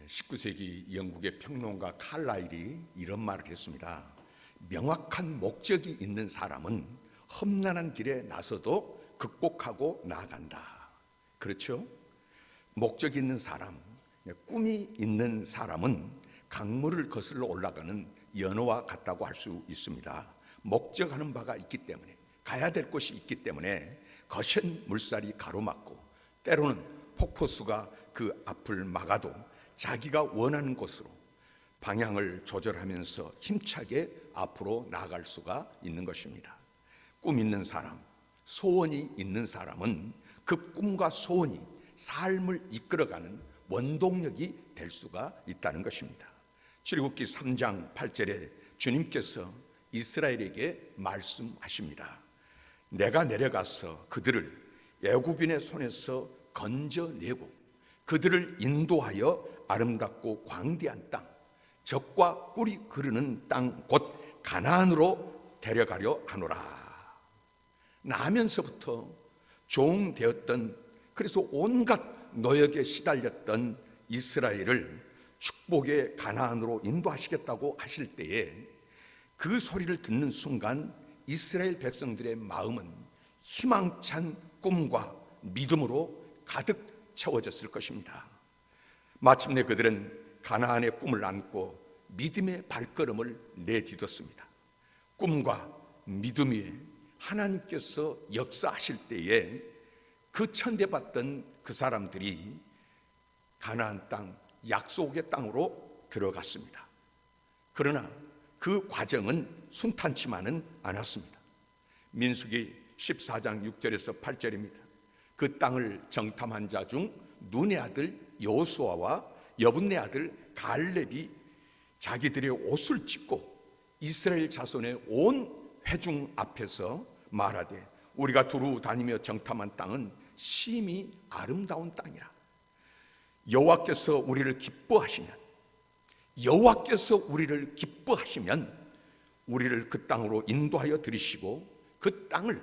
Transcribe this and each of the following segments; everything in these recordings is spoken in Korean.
19세기 영국의 평론가 칼라일이 이런 말을 했습니다. 명확한 목적이 있는 사람은 험난한 길에 나서도 극복하고 나아간다. 그렇죠? 목적이 있는 사람, 꿈이 있는 사람은 강물을 거슬러 올라가는 연어와 같다고 할 수 있습니다. 목적하는 바가 있기 때문에, 가야 될 곳이 있기 때문에 거센 물살이 가로막고 때로는 폭포수가 그 앞을 막아도 자기가 원하는 곳으로 방향을 조절하면서 힘차게 앞으로 나아갈 수가 있는 것입니다. 꿈 있는 사람, 소원이 있는 사람은 그 꿈과 소원이 삶을 이끌어가는 원동력이 될 수가 있다는 것입니다. 출애굽기 3장 8절에 주님께서 이스라엘에게 말씀하십니다. 내가 내려가서 그들을 애굽인의 손에서 건져내고 그들을 인도하여 아름답고 광대한 땅, 젖과 꿀이 흐르는 땅 곧 가나안으로 데려가려 하노라. 나면서부터 종되었던, 그래서 온갖 노역에 시달렸던 이스라엘을 축복의 가나안으로 인도하시겠다고 하실 때에 그 소리를 듣는 순간 이스라엘 백성들의 마음은 희망찬 꿈과 믿음으로 가득 채워졌을 것입니다. 마침내 그들은 가나안의 꿈을 안고 믿음의 발걸음을 내딛었습니다. 꿈과 믿음 위에 하나님께서 역사하실 때에 그 천대받던 그 사람들이 가나안 땅, 약속의 땅으로 들어갔습니다. 그러나 그 과정은 순탄치만은 않았습니다. 민수기 14장 6절에서 8절입니다. 그 땅을 정탐한 자 중 눈의 아들 여호수아와 여분네 아들 갈렙이 자기들의 옷을 찢고 이스라엘 자손의 온 회중 앞에서 말하되 우리가 두루 다니며 정탐한 땅은 심히 아름다운 땅이라. 여호와께서 우리를 기뻐하시면, 여호와께서 우리를 기뻐하시면 우리를 그 땅으로 인도하여 들이시고 그 땅을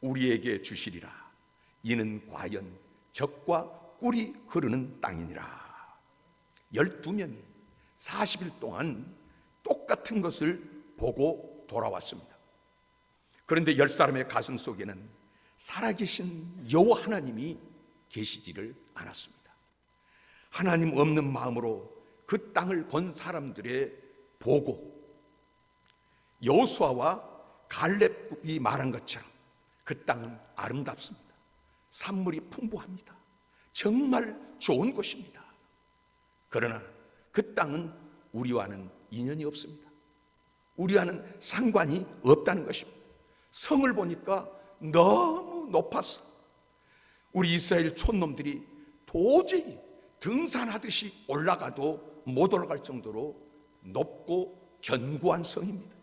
우리에게 주시리라. 이는 과연 젖과 꿀이 흐르는 땅이니라. 12명이 40일 동안 똑같은 것을 보고 돌아왔습니다. 그런데 10사람의 가슴 속에는 살아계신 여호와 하나님이 계시지를 않았습니다. 하나님 없는 마음으로 그 땅을 본 사람들의 보고 여호수아와 갈렙이 말한 것처럼 그 땅은 아름답습니다. 산물이 풍부합니다. 정말 좋은 곳입니다. 그러나 그 땅은 우리와는 인연이 없습니다. 우리와는 상관이 없다는 것입니다. 성을 보니까 너무 높아서 우리 이스라엘 촌놈들이 도저히 등산하듯이 올라가도 못 올라갈 정도로 높고 견고한 성입니다.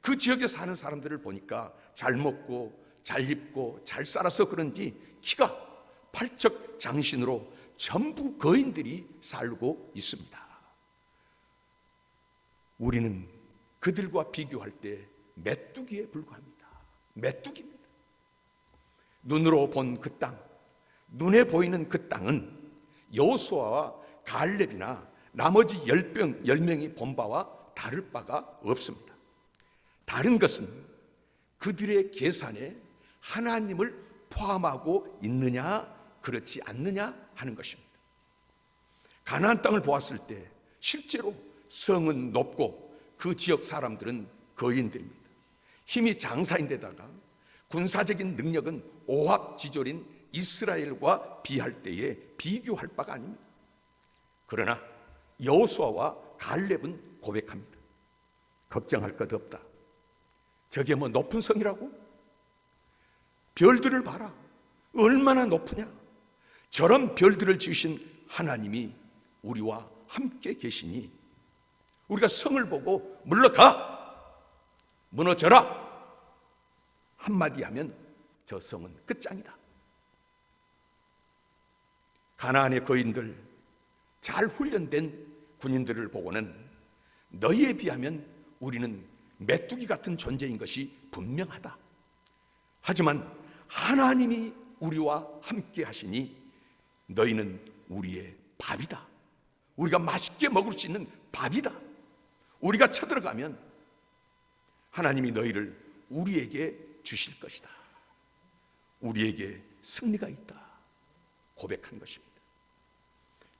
그 지역에 사는 사람들을 보니까 잘 먹고 잘 입고 잘 살아서 그런지 키가 팔척 장신으로 전부 거인들이 살고 있습니다. 우리는 그들과 비교할 때 메뚜기에 불과합니다. 메뚜기입니다. 눈으로 본 그 땅, 눈에 보이는 그 땅은 여호수아와 갈렙이나 나머지 10명이 본 바와 다를 바가 없습니다. 다른 것은 그들의 계산에 하나님을 포함하고 있느냐 그렇지 않느냐 하는 것입니다. 가나안 땅을 보았을 때 실제로 성은 높고 그 지역 사람들은 거인들입니다. 힘이 장사인데다가 군사적인 능력은 오합지졸인 이스라엘과 비할 때에 비교할 바가 아닙니다. 그러나 여호수아와 갈렙은 고백합니다. 걱정할 것 없다. 저게 뭐 높은 성이라고? 별들을 봐라. 얼마나 높으냐? 저런 별들을 지으신 하나님이 우리와 함께 계시니 우리가 성을 보고 물러가! 무너져라! 한마디 하면 저 성은 끝장이다. 가나안의 거인들, 잘 훈련된 군인들을 보고는 너희에 비하면 우리는 메뚜기 같은 존재인 것이 분명하다. 하지만 하나님이 우리와 함께 하시니 너희는 우리의 밥이다. 우리가 맛있게 먹을 수 있는 밥이다. 우리가 쳐들어가면 하나님이 너희를 우리에게 주실 것이다. 우리에게 승리가 있다. 고백한 것입니다.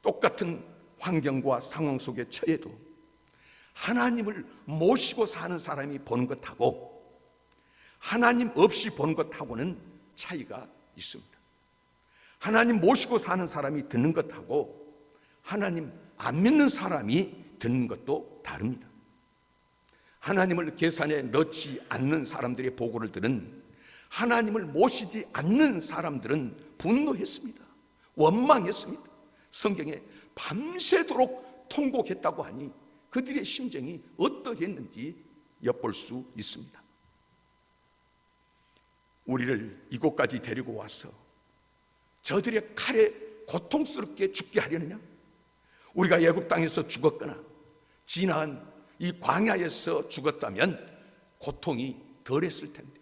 똑같은 환경과 상황 속에 처해도 하나님을 모시고 사는 사람이 보는 것하고 하나님 없이 보는 것하고는 차이가 있습니다. 하나님 모시고 사는 사람이 듣는 것하고 하나님 안 믿는 사람이 듣는 것도 다릅니다. 하나님을 계산에 넣지 않는 사람들의 보고를 들은 하나님을 모시지 않는 사람들은 분노했습니다. 원망했습니다. 성경에 밤새도록 통곡했다고 하니 그들의 심정이 어떠했는지 엿볼 수 있습니다. 우리를 이곳까지 데리고 와서 저들의 칼에 고통스럽게 죽게 하려느냐? 우리가 애굽 땅에서 죽었거나 지난 이 광야에서 죽었다면 고통이 덜했을 텐데,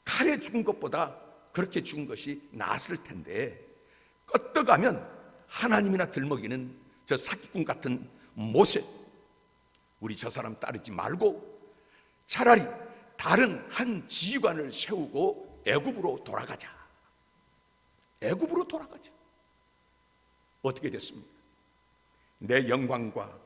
칼에 죽은 것보다 그렇게 죽은 것이 나았을 텐데, 껐떡하면 하나님이나 들먹이는 저 사기꾼 같은 모세, 우리 저 사람 따르지 말고 차라리 다른 한 지휘관을 세우고 애굽으로 돌아가자. 애굽으로 돌아가자. 어떻게 됐습니까? 내 영광과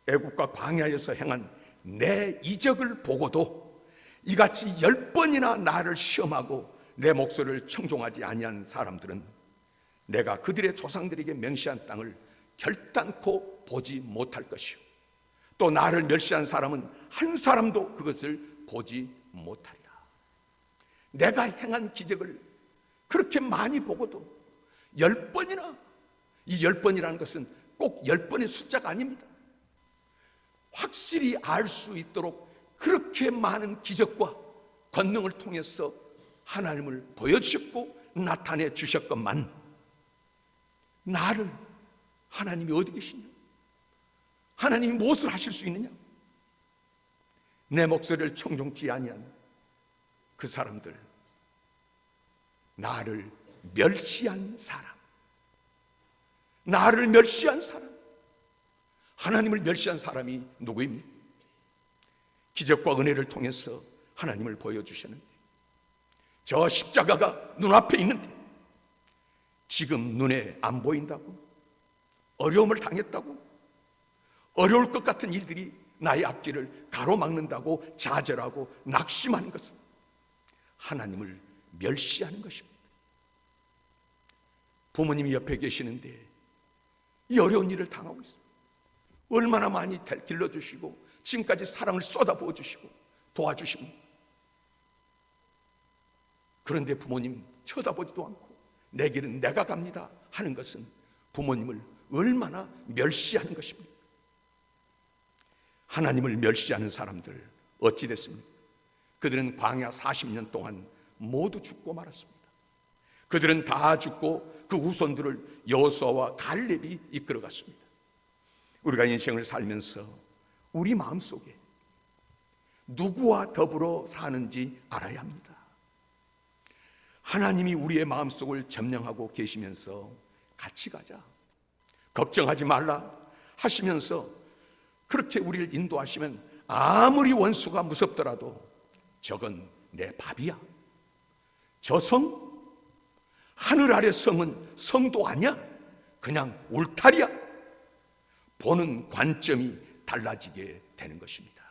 애굽과 광야에서 행한 내 이적을 보고도 이같이 10번이나 나를 시험하고 내 목소리를 청종하지 아니한 사람들은 내가 그들의 조상들에게 명시한 땅을 결단코 보지 못할 것이요, 또 나를 멸시한 사람은 한 사람도 그것을 보지 못하리라. 내가 행한 기적을 그렇게 많이 보고도 10번이나, 이 10번이라는 것은 꼭 10번의 숫자가 아닙니다. 확실히 알 수 있도록 그렇게 많은 기적과 권능을 통해서 하나님을 보여주셨고 나타내 주셨건만, 나를 하나님이 어디 계시냐? 하나님이 무엇을 하실 수 있느냐? 내 목소리를 청종치 아니한 그 사람들, 나를 멸시한 사람, 나를 멸시한 사람, 하나님을 멸시한 사람이 누구입니까? 기적과 은혜를 통해서 하나님을 보여주셨는데, 저 십자가가 눈앞에 있는데 지금 눈에 안 보인다고, 어려움을 당했다고, 어려울 것 같은 일들이 나의 앞길을 가로막는다고 좌절하고 낙심하는 것은 하나님을 멸시하는 것입니다. 부모님이 옆에 계시는데 이 어려운 일을 당하고 있어요. 얼마나 많이 길러주시고 지금까지 사랑을 쏟아부어 주시고 도와주십니다. 그런데 부모님 쳐다보지도 않고 내 길은 내가 갑니다 하는 것은 부모님을 얼마나 멸시하는 것입니까? 하나님을 멸시하는 사람들 어찌 됐습니까? 그들은 광야 40년 동안 모두 죽고 말았습니다. 그들은 다 죽고 그 후손들을 여호수아와 갈렙이 이끌어갔습니다. 우리가 인생을 살면서 우리 마음속에 누구와 더불어 사는지 알아야 합니다. 하나님이 우리의 마음속을 점령하고 계시면서 같이 가자, 걱정하지 말라 하시면서 그렇게 우리를 인도하시면 아무리 원수가 무섭더라도 저건 내 밥이야. 저 성, 하늘 아래 성은 성도 아니야. 그냥 울타리야. 보는 관점이 달라지게 되는 것입니다.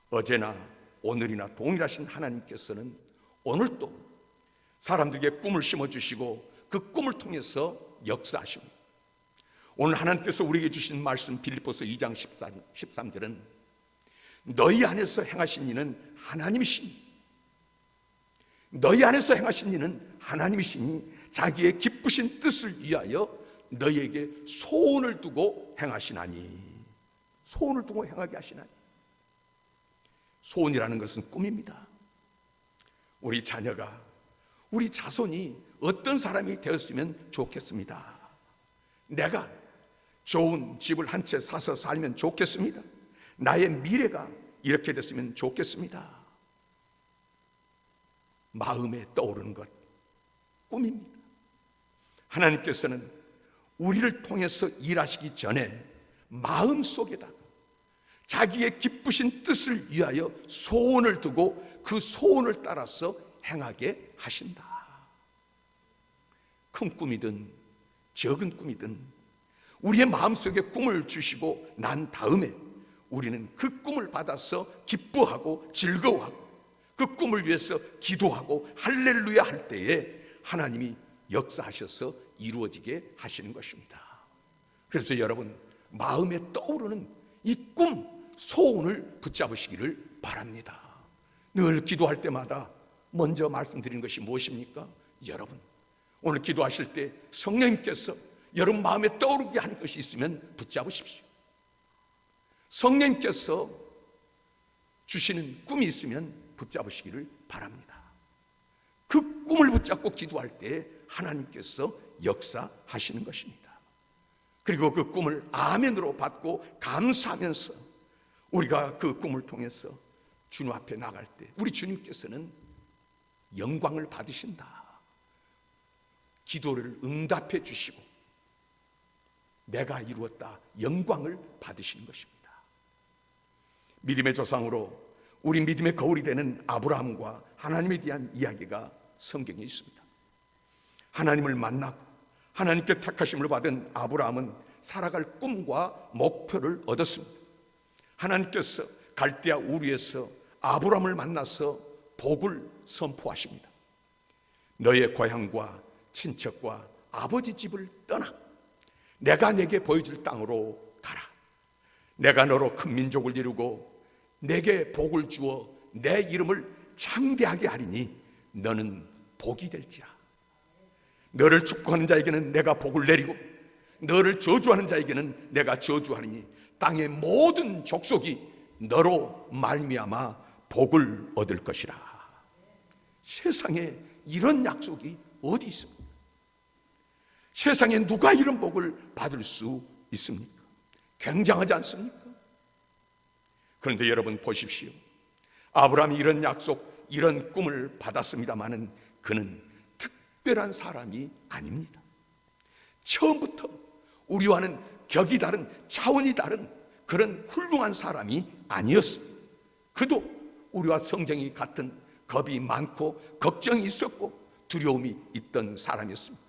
어제나 오늘이나 동일하신 하나님께서는 오늘도 사람들에게 꿈을 심어주시고 그 꿈을 통해서 역사하십니다. 오늘 하나님께서 우리에게 주신 말씀 빌립보서 2장 13절은 너희 안에서 행하신 이는 하나님이시니, 너희 안에서 행하신 이는 하나님이시니 자기의 기쁘신 뜻을 위하여 너희에게 소원을 두고 행하시나니, 소원을 두고 행하게 하시나니. 소원이라는 것은 꿈입니다. 우리 자녀가, 우리 자손이 어떤 사람이 되었으면 좋겠습니다. 내가 좋은 집을 한 채 사서 살면 좋겠습니다. 나의 미래가 이렇게 됐으면 좋겠습니다. 마음에 떠오르는 것, 꿈입니다. 하나님께서는 우리를 통해서 일하시기 전에 마음속에다가 자기의 기쁘신 뜻을 위하여 소원을 두고 그 소원을 따라서 행하게 하신다. 큰 꿈이든 적은 꿈이든 우리의 마음속에 꿈을 주시고 난 다음에 우리는 그 꿈을 받아서 기뻐하고 즐거워하고 그 꿈을 위해서 기도하고 할렐루야 할 때에 하나님이 역사하셔서 이루어지게 하시는 것입니다. 그래서 여러분, 마음에 떠오르는 이 꿈, 소원을 붙잡으시기를 바랍니다. 늘 기도할 때마다 먼저 말씀드리는 것이 무엇입니까? 여러분, 오늘 기도하실 때 성령님께서 여러분 마음에 떠오르게 하는 것이 있으면 붙잡으십시오. 성령님께서 주시는 꿈이 있으면 붙잡으시기를 바랍니다. 그 꿈을 붙잡고 기도할 때 하나님께서 역사하시는 것입니다. 그리고 그 꿈을 아멘으로 받고 감사하면서 우리가 그 꿈을 통해서 주님 앞에 나갈 때 우리 주님께서는 영광을 받으신다. 기도를 응답해 주시고 내가 이루었다 영광을 받으시는 것입니다. 믿음의 조상으로 우리 믿음의 거울이 되는 아브라함과 하나님에 대한 이야기가 성경에 있습니다. 하나님을 만나고 하나님께 택하심을 받은 아브라함은 살아갈 꿈과 목표를 얻었습니다. 하나님께서 갈대아 우르에서 아브라함을 만나서 복을 선포하십니다. 너의 고향과 친척과 아버지 집을 떠나 내가 내게 보여줄 땅으로 가라. 내가 너로 큰 민족을 이루고 내게 복을 주어 내 이름을 창대하게 하리니 너는 복이 될지라. 너를 축복하는 자에게는 내가 복을 내리고 너를 저주하는 자에게는 내가 저주하리니 땅의 모든 족속이 너로 말미암아 복을 얻을 것이라. 세상에 이런 약속이 어디 있습니까? 세상에 누가 이런 복을 받을 수 있습니까? 굉장하지 않습니까? 그런데 여러분 보십시오. 아브라함이 이런 약속, 이런 꿈을 받았습니다마는 그는 특별한 사람이 아닙니다. 처음부터 우리와는 격이 다른, 차원이 다른 그런 훌륭한 사람이 아니었습니다. 그도 우리와 성정이 같은 겁이 많고 걱정이 있었고 두려움이 있던 사람이었습니다.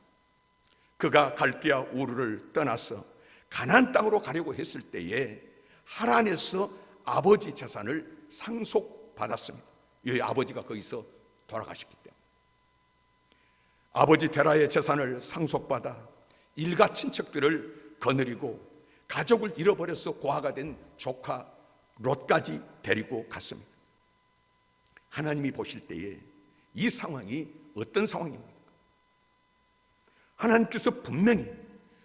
그가 갈대아 우르를 떠나서 가나안 땅으로 가려고 했을 때에 하란에서 아버지 재산을 상속받았습니다. 이 아버지가 거기서 돌아가셨기 때문에 아버지 데라의 재산을 상속받아 일가 친척들을 거느리고 가족을 잃어버려서 고아가 된 조카 롯까지 데리고 갔습니다. 하나님이 보실 때에 이 상황이 어떤 상황입니까? 하나님께서 분명히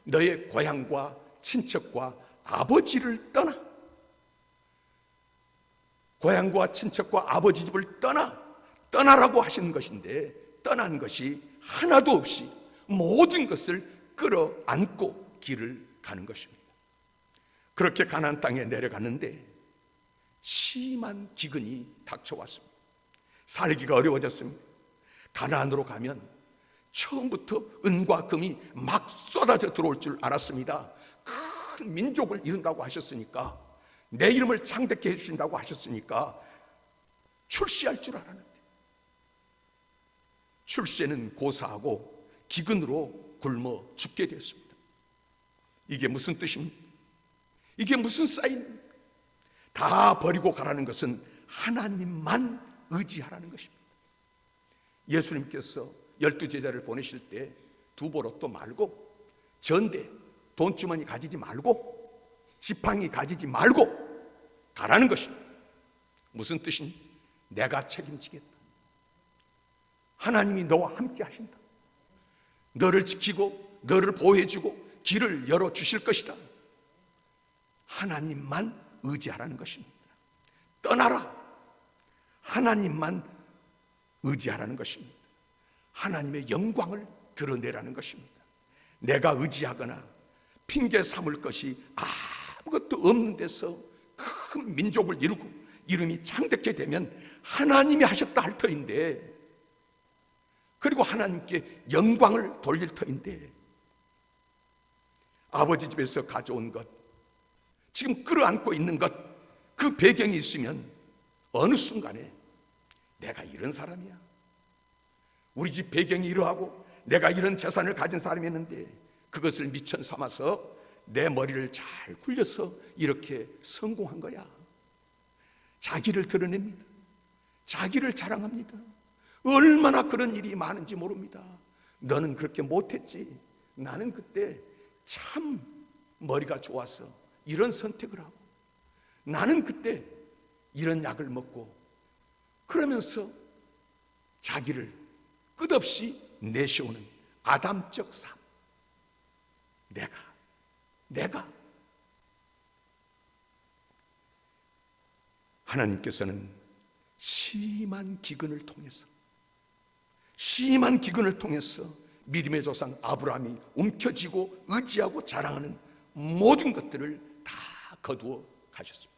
너의 고향과 친척과 아버지를 고향과 친척과 아버지 집을 떠나라고 하시는 것인데 떠난 것이 하나도 없이 모든 것을 끌어안고 길을 가는 것입니다. 그렇게 가나안 땅에 내려갔는데 심한 기근이 닥쳐왔습니다. 살기가 어려워졌습니다. 가나안으로 가면 처음부터 은과 금이 막 쏟아져 들어올 줄 알았습니다. 큰 민족을 이룬다고 하셨으니까, 내 이름을 창대케 해주신다고 하셨으니까 출세할 줄 알았는데 출세는 고사하고 기근으로 굶어 죽게 되었습니다. 이게 무슨 뜻입니까? 이게 무슨 사인입니까? 다 버리고 가라는 것은 하나님만 의지하라는 것입니다. 예수님께서 12제자를 보내실 때 두보로또 말고 전대, 돈주머니 가지지 말고 지팡이 가지지 말고 가라는 것입니다. 무슨 뜻입니까? 내가 책임지겠다. 하나님이 너와 함께 하신다. 너를 지키고 너를 보호해주고 길을 열어주실 것이다. 하나님만 의지하라는 것입니다. 떠나라. 하나님만 의지하라는 것입니다. 하나님의 영광을 드러내라는 것입니다. 내가 의지하거나 핑계 삼을 것이 아무것도 없는 데서 큰 민족을 이루고 이름이 창대케 되면 하나님이 하셨다 할 터인데, 그리고 하나님께 영광을 돌릴 터인데, 아버지 집에서 가져온 것, 지금 끌어안고 있는 것, 그 배경이 있으면 어느 순간에 내가 이런 사람이야, 우리 집 배경이 이러하고 내가 이런 재산을 가진 사람이었는데, 그것을 미천 삼아서 내 머리를 잘 굴려서 이렇게 성공한 거야. 자기를 드러냅니다. 자기를 자랑합니다. 얼마나 그런 일이 많은지 모릅니다. 너는 그렇게 못했지, 나는 그때 참 머리가 좋아서 이런 선택을 하고, 나는 그때 이런 약을 먹고, 그러면서 자기를 끝없이 내세우는 아담적 삶. 내가 하나님께서는 심한 기근을 통해서 믿음의 조상 아브라함이 움켜쥐고 의지하고 자랑하는 모든 것들을 다 거두어 가셨습니다.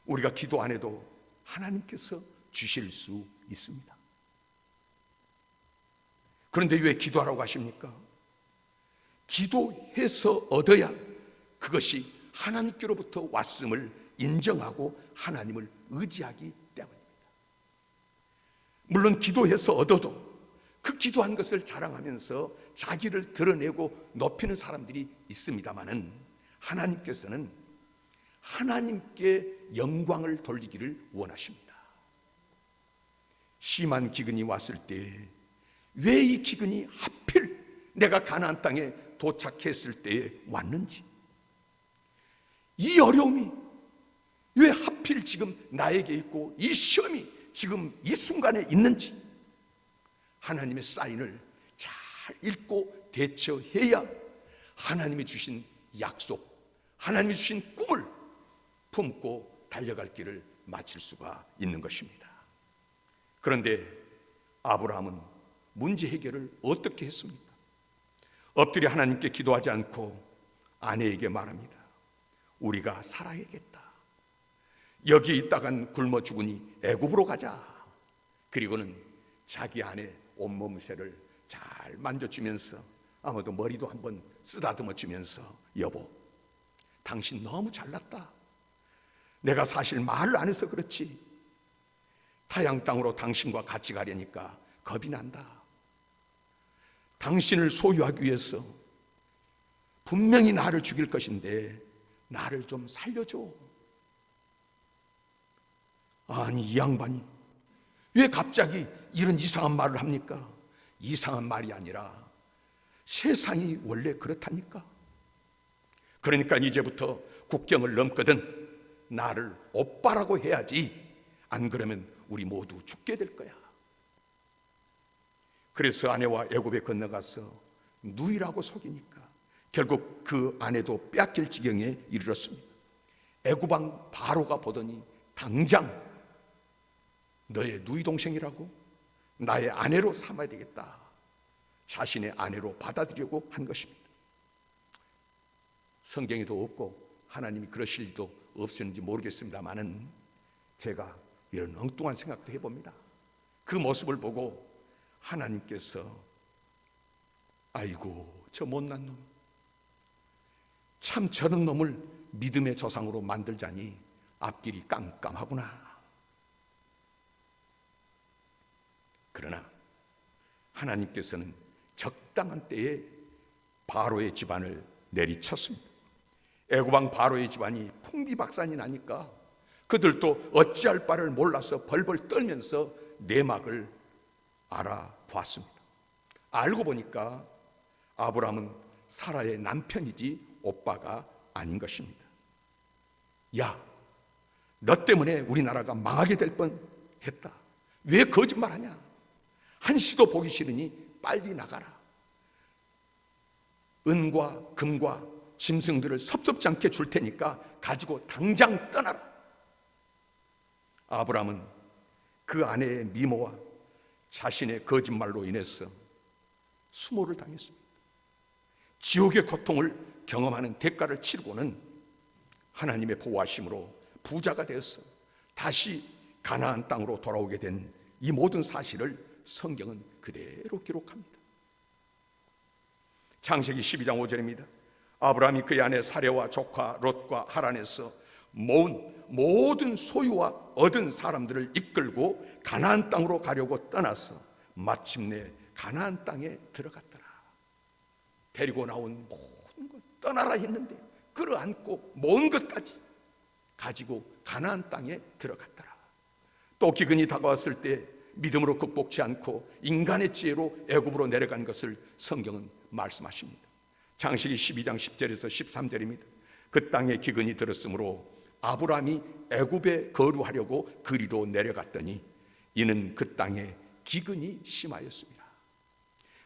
우리가 기도 안 해도 하나님께서 주실 수 있습니다. 그런데 왜 기도하라고 하십니까? 기도해서 얻어야 그것이 하나님께로부터 왔음을 인정하고 하나님을 의지하기 때문입니다. 물론 기도해서 얻어도 그 기도한 것을 자랑하면서 자기를 드러내고 높이는 사람들이 있습니다마는, 하나님께서는 하나님께 영광을 돌리기를 원하십니다. 심한 기근이 왔을 때 왜 이 기근이 하필 내가 가나안 땅에 도착했을 때에 왔는지, 이 어려움이 왜 하필 지금 나에게 있고 이 시험이 지금 이 순간에 있는지 하나님의 사인을 잘 읽고 대처해야 하나님이 주신 약속, 하나님이 주신 꿈을 품고 달려갈 길을 마칠 수가 있는 것입니다. 그런데 아브라함은 문제 해결을 어떻게 했습니까? 엎드려 하나님께 기도하지 않고 아내에게 말합니다. 우리가 살아야겠다. 여기 있다간 굶어 죽으니 애굽으로 가자. 그리고는 자기 아내 온몸새를 잘 만져주면서, 아마도 머리도 한번 쓰다듬어 주면서, 여보, 당신 너무 잘났다. 내가 사실 말을 안 해서 그렇지, 타양 땅으로 당신과 같이 가려니까 겁이 난다. 당신을 소유하기 위해서 분명히 나를 죽일 것인데 나를 좀 살려줘. 아니, 이 양반이 왜 갑자기 이런 이상한 말을 합니까? 이상한 말이 아니라 세상이 원래 그렇다니까. 그러니까 이제부터 국경을 넘거든 나를 오빠라고 해야지, 안 그러면 우리 모두 죽게 될 거야. 그래서 아내와 애굽에 건너가서 누이라고 속이니까 결국 그 아내도 빼앗길 지경에 이르렀습니다. 애굽 왕 바로가 보더니 당장 너의 누이 동생이라고 나의 아내로 삼아야 되겠다, 자신의 아내로 받아들이려고 한 것입니다. 성경에도 없고 하나님이 그러실 리도 없었는지 모르겠습니다만은 제가 이런 엉뚱한 생각도 해봅니다. 그 모습을 보고 하나님께서 아이고 저 못난 놈, 참 저런 놈을 믿음의 조상으로 만들자니 앞길이 깜깜하구나. 그러나 하나님께서는 적당한 때에 바로의 집안을 내리쳤습니다. 애굽 왕 바로의 집안이 풍비박산이 나니까 그들도 어찌할 바를 몰라서 벌벌 떨면서 내막을 알아보았습니다. 알고 보니까 아브라함은 사라의 남편이지 오빠가 아닌 것입니다. 야, 너 때문에 우리나라가 망하게 될 뻔했다. 왜 거짓말하냐? 한시도 보기 싫으니 빨리 나가라. 은과 금과 짐승들을 섭섭지 않게 줄 테니까 가지고 당장 떠나라. 아브라함은 그 아내의 미모와 자신의 거짓말로 인해서 수모를 당했습니다. 지옥의 고통을 경험하는 대가를 치르고는 하나님의 보호하심으로 부자가 되어서 다시 가나안 땅으로 돌아오게 된 이 모든 사실을 성경은 그대로 기록합니다. 창세기 12장 5절입니다. 아브라함이 그의 아내 사레와 조카 롯과 하란에서 모은 모든 소유와 얻은 사람들을 이끌고 가나안 땅으로 가려고 떠나서 마침내 가나안 땅에 들어갔더라. 데리고 나온 모든 것 떠나라 했는데 끌어안고 모은 것까지 가지고 가나안 땅에 들어갔더라. 또 기근이 다가왔을 때 믿음으로 극복치 않고 인간의 지혜로 애굽으로 내려간 것을 성경은 말씀하십니다. 창세기 12장 10절에서 13절입니다. 그 땅에 기근이 들었으므로 아브라함이 애굽에 거류하려고 그리로 내려갔더니 이는 그 땅에 기근이 심하였습니다.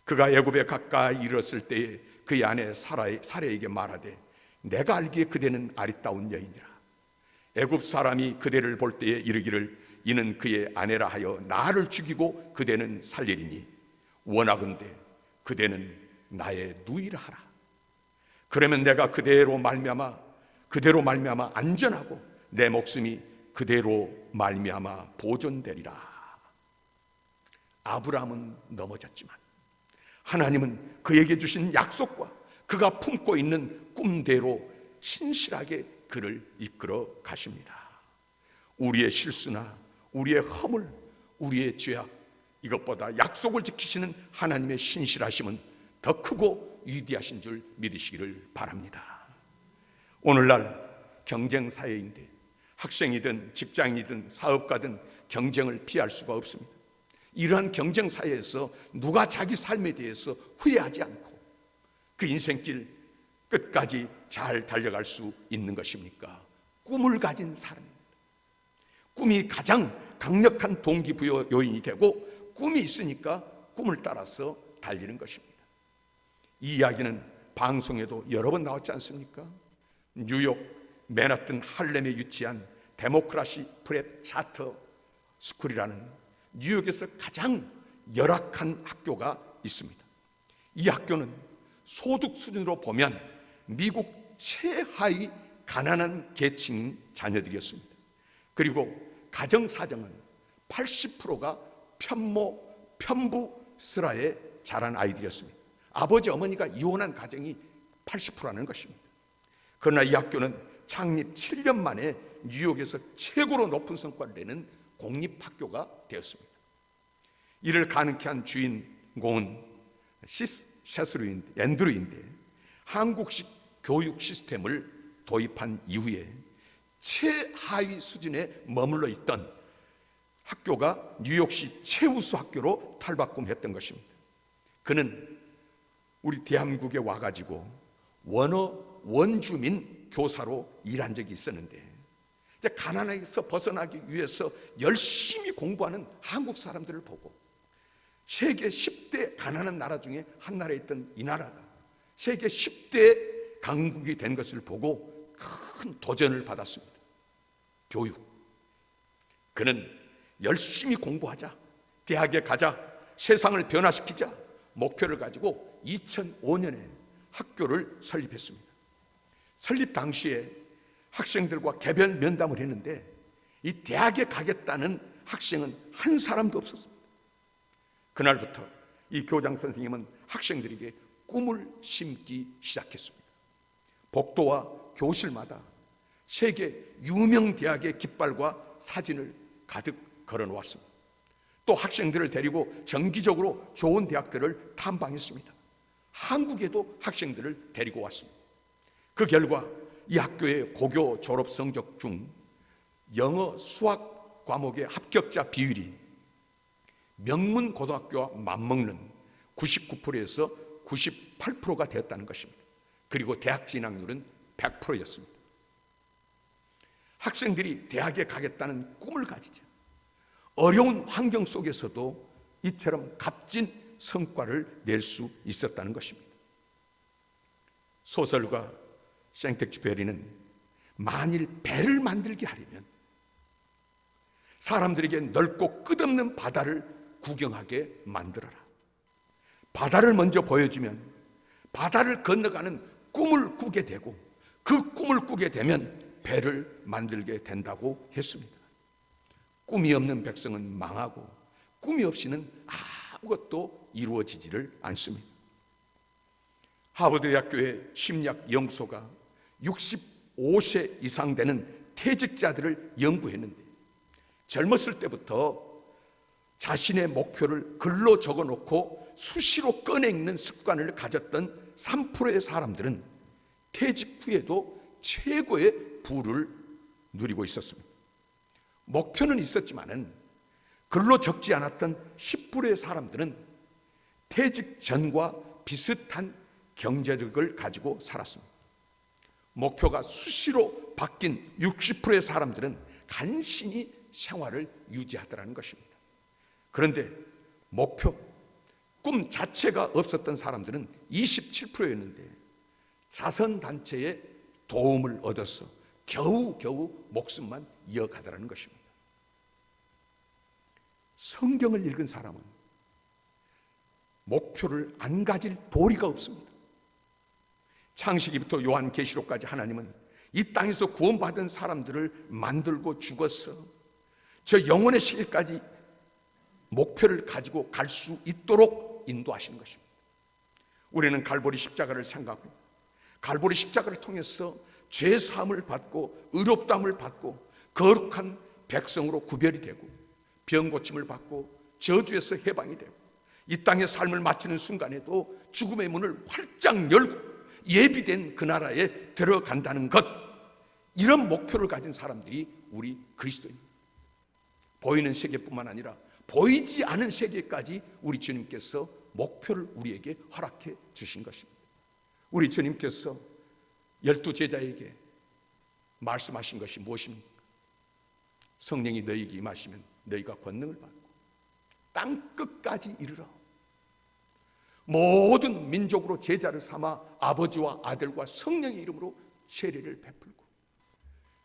그가 애굽에 가까이 이르렀을 때에 그의 아내 사레에게 말하되 내가 알기에 그대는 아리따운 여인이라. 애굽 사람이 그대를 볼 때에 이르기를 이는 그의 아내라 하여 나를 죽이고 그대는 살리리니 원하건대 그대는 나의 누이라 하라. 그러면 내가 그대로 말미암아 안전하고 내 목숨이 그대로 말미암아 보존되리라. 아브라함은 넘어졌지만 하나님은 그에게 주신 약속과 그가 품고 있는 꿈대로 신실하게 그를 이끌어 가십니다. 우리의 실수나 우리의 허물, 우리의 죄악, 이것보다 약속을 지키시는 하나님의 신실하심은 더 크고 위대하신 줄 믿으시기를 바랍니다. 오늘날 경쟁 사회인데 학생이든 직장이든 사업가든 경쟁을 피할 수가 없습니다. 이러한 경쟁 사회에서 누가 자기 삶에 대해서 후회하지 않고 그 인생길 끝까지 잘 달려갈 수 있는 것입니까? 꿈을 가진 사람입니다. 꿈이 가장 강력한 동기부여 요인이 되고 꿈이 있으니까 꿈을 따라서 달리는 것입니다. 이 이야기는 방송에도 여러 번 나왔지 않습니까? 뉴욕 맨하튼 할렘에 위치한 데모크라시 프랩 차터 스쿨이라는 뉴욕에서 가장 열악한 학교가 있습니다. 이 학교는 소득 수준으로 보면 미국 최하위 가난한 계층인 자녀들이었습니다. 그리고 가정사정은 80%가 편부 슬하에 자란 아이들이었습니다. 아버지 어머니가 이혼한 가정이 80%라는 것입니다. 그러나 이 학교는 창립 7년 만에 뉴욕에서 최고로 높은 성과를 내는 공립학교가 되었습니다. 이를 가능케 한 주인공은 앤드루인데 한국식 교육 시스템을 도입한 이후에 최하위 수준에 머물러 있던 학교가 뉴욕시 최우수 학교로 탈바꿈했던 것입니다. 그는 우리 대한민국에 와가지고 원주민 교사로 일한 적이 있었는데 이제 가난에서 벗어나기 위해서 열심히 공부하는 한국 사람들을 보고 세계 10대 가난한 나라 중에 한 나라에 있던 이 나라가 세계 10대 강국이 된 것을 보고 큰 도전을 받았습니다. 교육. 그는 열심히 공부하자, 대학에 가자, 세상을 변화시키자 목표를 가지고 2005년에 학교를 설립했습니다. 설립 당시에 학생들과 개별 면담을 했는데 이 대학에 가겠다는 학생은 한 사람도 없었습니다. 그날부터 이 교장 선생님은 학생들에게 꿈을 심기 시작했습니다. 복도와 교실마다 세계 유명 대학의 깃발과 사진을 가득 걸어놓았습니다. 또 학생들을 데리고 정기적으로 좋은 대학들을 탐방했습니다. 한국에도 학생들을 데리고 왔습니다. 그 결과 이 학교의 고교 졸업 성적 중 영어, 수학 과목의 합격자 비율이 명문 고등학교와 맞먹는 99%에서 98%가 되었다는 것입니다. 그리고 대학 진학률은 100%였습니다. 학생들이 대학에 가겠다는 꿈을 가지자 어려운 환경 속에서도 이처럼 값진 성과를 낼 수 있었다는 것입니다. 소설가 생텍쥐페리는 만일 배를 만들게 하려면 사람들에게 넓고 끝없는 바다를 구경하게 만들어라. 바다를 먼저 보여주면 바다를 건너가는 꿈을 꾸게 되고 그 꿈을 꾸게 되면 배를 만들게 된다고 했습니다. 꿈이 없는 백성은 망하고 꿈이 없이는 아무것도 이루어지지를 않습니다. 하버드대학교의 심리학 연구소가 65세 이상 되는 퇴직자들을 연구했는데, 젊었을 때부터 자신의 목표를 글로 적어놓고 수시로 꺼내 읽는 습관을 가졌던 3%의 사람들은 퇴직 후에도 최고의 부를 누리고 있었습니다. 목표는 있었지만은 글로 적지 않았던 10%의 사람들은 퇴직 전과 비슷한 경제력을 가지고 살았습니다. 목표가 수시로 바뀐 60%의 사람들은 간신히 생활을 유지하더라는 것입니다. 그런데 목표, 꿈 자체가 없었던 사람들은 27%였는데 자선단체의 도움을 얻어서 겨우겨우 목숨만 이어가더라는 것입니다. 성경을 읽은 사람은 목표를 안 가질 도리가 없습니다. 창세기부터 요한계시록까지 하나님은 이 땅에서 구원받은 사람들을 만들고 죽어서 저 영혼의 세계까지 목표를 가지고 갈 수 있도록 인도하시는 것입니다. 우리는 갈보리 십자가를 생각하고 갈보리 십자가를 통해서 죄 사함을 받고 의롭다함을 받고 거룩한 백성으로 구별이 되고 병 고침을 받고 저주에서 해방이 되고 이 땅의 삶을 마치는 순간에도 죽음의 문을 활짝 열고 예비된 그 나라에 들어간다는 것, 이런 목표를 가진 사람들이 우리 그리스도입니다. 보이는 세계뿐만 아니라 보이지 않은 세계까지 우리 주님께서 목표를 우리에게 허락해 주신 것입니다. 우리 주님께서 12제자에게 말씀하신 것이 무엇입니까? 성령이 너희에게 임하시면 너희가 권능을 받고 땅 끝까지 이르러 모든 민족으로 제자를 삼아 아버지와 아들과 성령의 이름으로 세례를 베풀고,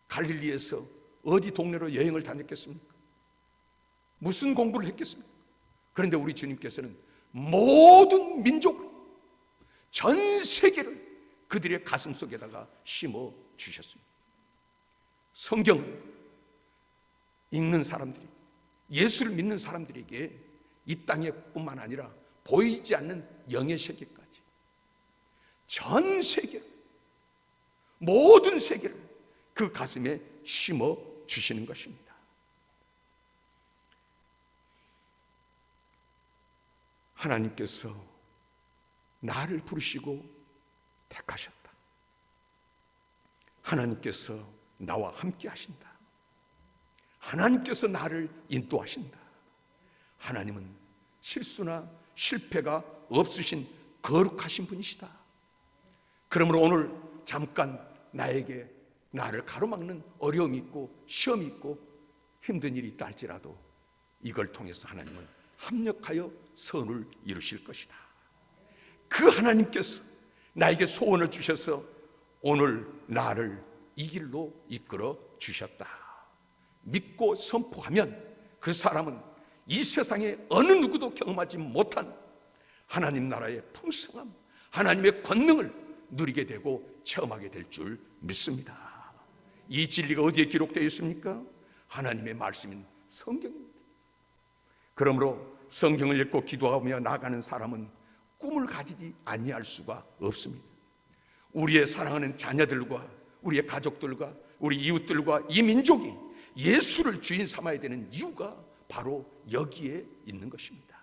갈릴리에서 어디 동네로 여행을 다녔겠습니까? 무슨 공부를 했겠습니까? 그런데 우리 주님께서는 모든 민족으로 전 세계를 그들의 가슴 속에다가 심어 주셨습니다. 성경을 읽는 사람들이, 예수를 믿는 사람들에게 이 땅에 뿐만 아니라 보이지 않는 영의 세계까지 전 세계, 모든 세계를 그 가슴에 심어 주시는 것입니다. 하나님께서 나를 부르시고 택하셨다. 하나님께서 나와 함께 하신다. 하나님께서 나를 인도하신다. 하나님은 실수나 실패가 없으신 거룩하신 분이시다. 그러므로 오늘 잠깐 나를 가로막는 어려움이 있고 시험이 있고 힘든 일이 있다 할지라도 이걸 통해서 하나님은 합력하여 선을 이루실 것이다. 그 하나님께서 나에게 소원을 주셔서 오늘 나를 이 길로 이끌어 주셨다. 믿고 선포하면 그 사람은 이 세상에 어느 누구도 경험하지 못한 하나님 나라의 풍성함, 하나님의 권능을 누리게 되고 체험하게 될 줄 믿습니다. 이 진리가 어디에 기록되어 있습니까? 하나님의 말씀인 성경입니다. 그러므로 성경을 읽고 기도하며 나아가는 사람은 꿈을 가지지 아니할 수가 없습니다. 우리의 사랑하는 자녀들과 우리의 가족들과 우리 이웃들과 이 민족이 예수를 주인 삼아야 되는 이유가 바로 여기에 있는 것입니다.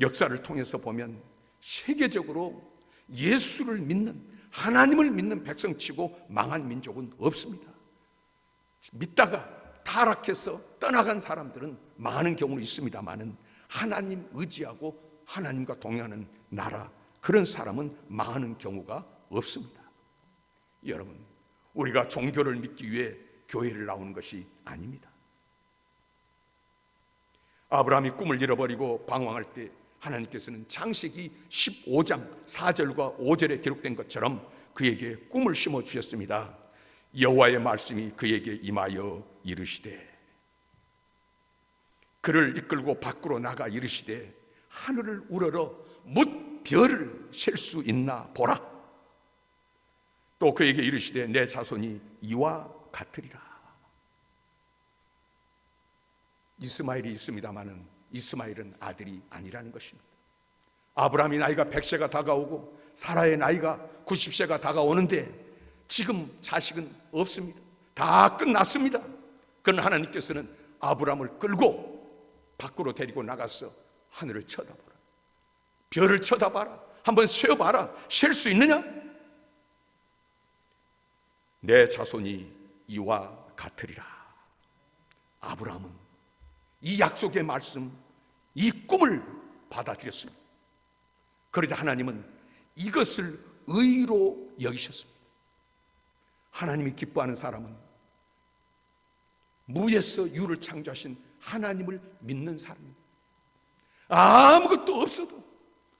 역사를 통해서 보면 세계적으로 예수를 믿는, 하나님을 믿는 백성치고 망한 민족은 없습니다. 믿다가 타락해서 떠나간 사람들은 많은 경우는 있습니다만은 하나님 의지하고 하나님과 동행하는 나라, 그런 사람은 망하는 경우가 없습니다. 여러분, 우리가 종교를 믿기 위해 교회를 나오는 것이 아닙니다. 아브라함이 꿈을 잃어버리고 방황할 때 하나님께서는 창세기 15장 4절과 5절에 기록된 것처럼 그에게 꿈을 심어 주셨습니다. 여호와의 말씀이 그에게 임하여 이르시되, 그를 이끌고 밖으로 나가 이르시되, 하늘을 우러러 뭇 별을 셀 수 있나 보라. 또 그에게 이르시되 내 자손이 이와 같으리라. 이스마엘이 있습니다마는 이스마엘은 아들이 아니라는 것입니다. 아브라함이 나이가 100세가 다가오고 사라의 나이가 90세가 다가오는데 지금 자식은 없습니다. 다 끝났습니다. 그러나 하나님께서는 아브라함을 끌고 밖으로 데리고 나가서 하늘을 쳐다보라, 별을 쳐다봐라, 한번 세어봐라. 셀 수 있느냐? 내 자손이 이와 같으리라. 아브라함은 이 약속의 말씀, 이 꿈을 받아들였습니다. 그러자 하나님은 이것을 의로 여기셨습니다. 하나님이 기뻐하는 사람은 무에서 유를 창조하신 하나님을 믿는 사람입니다. 아무것도 없어도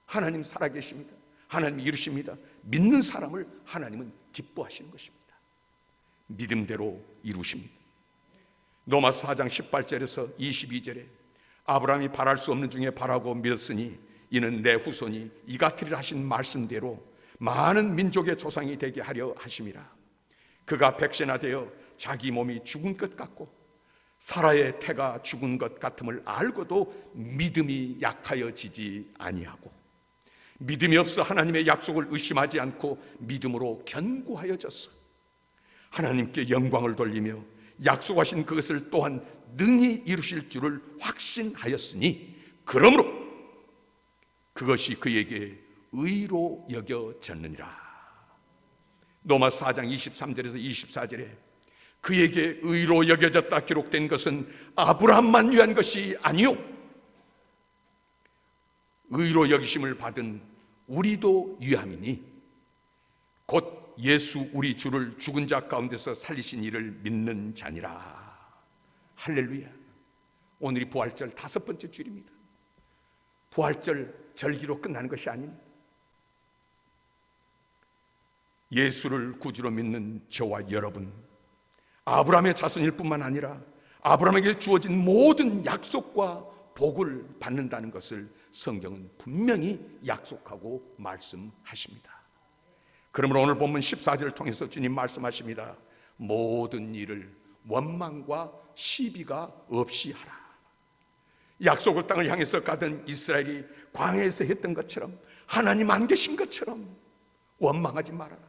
하나님 살아계십니다. 하나님 이루십니다. 믿는 사람을 하나님은 기뻐하시는 것입니다. 믿음대로 이루십니다. 로마서 4장 18절에서 22절에 아브라함이 바랄 수 없는 중에 바라고 믿었으니 이는 내 후손이 이 같으리라 하신 말씀대로 많은 민족의 조상이 되게 하려 하심이라. 그가 백신화되어 자기 몸이 죽은 것 같고 사라의 태가 죽은 것 같음을 알고도 믿음이 약하여지지 아니하고 믿음이 없어 하나님의 약속을 의심하지 않고 믿음으로 견고하여졌어. 하나님께 영광을 돌리며 약속하신 그것을 또한 능히 이루실 줄을 확신하였으니 그러므로 그것이 그에게 의로 여겨졌느니라. 로마서 4장 23절에서 24절에 그에게 의로 여겨졌다 기록된 것은 아브라함만 위한 것이 아니요 의로 여기심을 받은 우리도 위함이니 곧 예수 우리 주를 죽은 자 가운데서 살리신 이를 믿는 자니라. 할렐루야. 오늘이 부활절 5번째 주일입니다. 부활절 절기로 끝나는 것이 아닙니다. 예수를 구주로 믿는 저와 여러분, 아브라함의 자손일 뿐만 아니라 아브라함에게 주어진 모든 약속과 복을 받는다는 것을 성경은 분명히 약속하고 말씀하십니다. 그러므로 오늘 본문 14절을 통해서 주님 말씀하십니다. 모든 일을 원망과 시비가 없이 하라. 약속의 땅을 향해서 가던 이스라엘이 광야에서 했던 것처럼 하나님 안 계신 것처럼 원망하지 말아라,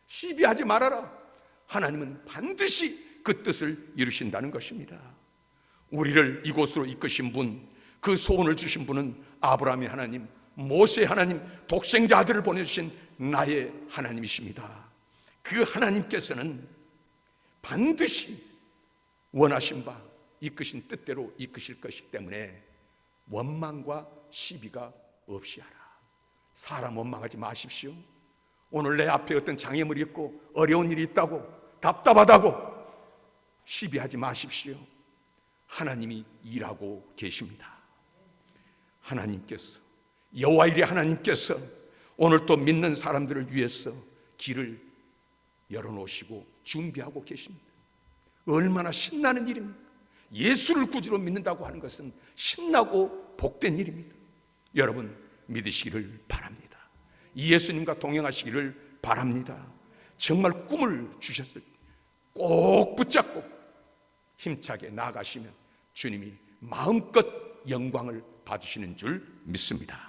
시비하지 말아라. 하나님은 반드시 그 뜻을 이루신다는 것입니다. 우리를 이곳으로 이끄신 분, 그 소원을 주신 분은 아브라함의 하나님, 모세의 하나님, 독생자 아들을 보내주신 나의 하나님이십니다. 그 하나님께서는 반드시 원하신 바 이끄신 뜻대로 이끄실 것이기 때문에 원망과 시비가 없이 하라. 사람 원망하지 마십시오. 오늘 내 앞에 어떤 장애물이 있고 어려운 일이 있다고 답답하다고 시비하지 마십시오. 하나님이 일하고 계십니다. 하나님께서, 여호와일의 하나님께서 오늘 또 믿는 사람들을 위해서 길을 열어놓으시고 준비하고 계십니다. 얼마나 신나는 일입니까? 예수를 구주로 믿는다고 하는 것은 신나고 복된 일입니다. 여러분 믿으시기를 바랍니다. 이 예수님과 동행하시기를 바랍니다. 정말 꿈을 주셨을 때 꼭 붙잡고 힘차게 나아가시면 주님이 마음껏 영광을 받으시는 줄 믿습니다.